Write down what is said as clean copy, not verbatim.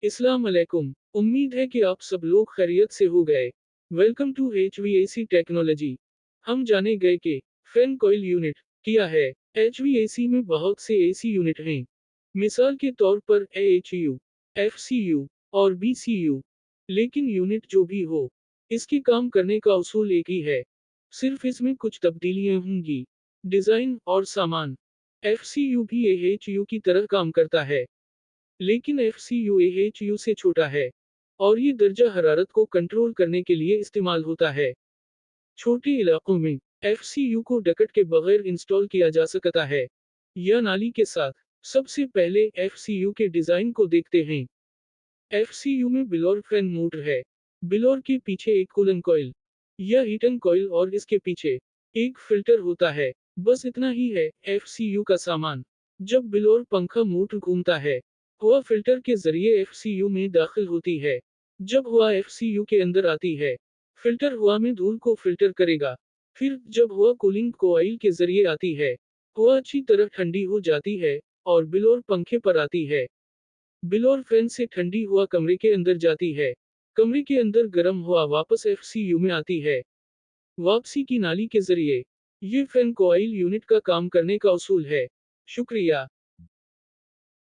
अस्सलाम अलैकुम। उम्मीद है कि आप सब लोग खैरियत से हो गए। Welcome to HVAC technology. हम जाने गए कि फैन कॉइल यूनिट क्या है। HVAC में बहुत से एसी यूनिट हैं। मिसाल के तौर पर AHU, FCU और BCU। लेकिन यूनिट जो भी हो, इसके काम करने का उसूल एक ही है। सिर्फ इसमें कुछ तब्दीलियां होंगी। डिजाइन और सामान। FCU भी AHU की तरह काम करता है, लेकिन FCU AHU से छोटा है और ये दर्जा हरारत को कंट्रोल करने के लिए इस्तेमाल होता है। छोटे इलाकों में FCU को डकट के बगैर इंस्टॉल किया जा सकता है या नाली के साथ। सबसे पहले FCU के डिजाइन को देखते हैं। FCU में बिलोर फैन मोटर है। बिलोर के पीछे एक कूलन कॉइल या हीटन कॉइल और इसके पीछे एक फिल्टर होता है। बस इतना ही है FCU का सामान। जब बिलोर पंखा मोटर घूमता है, हवा फिल्टर के जरिए FCU में दाखिल होती है। जब हवा FCU के अंदर आती है, फिल्टर हवा में धूल को फिल्टर करेगा। फिर जब हवा कूलिंग कॉइल के जरिए आती है, हवा अच्छी तरह ठंडी हो जाती है और बिलोर पंखे पर आती है। बिलोर फैन से ठंडी हवा कमरे के अंदर जाती है। कमरे के अंदर गर्म हवा वापस FCU में आती है, वापसी की नाली के जरिए। ये फैन कॉइल यूनिट का काम करने का उसूल है। शुक्रिया।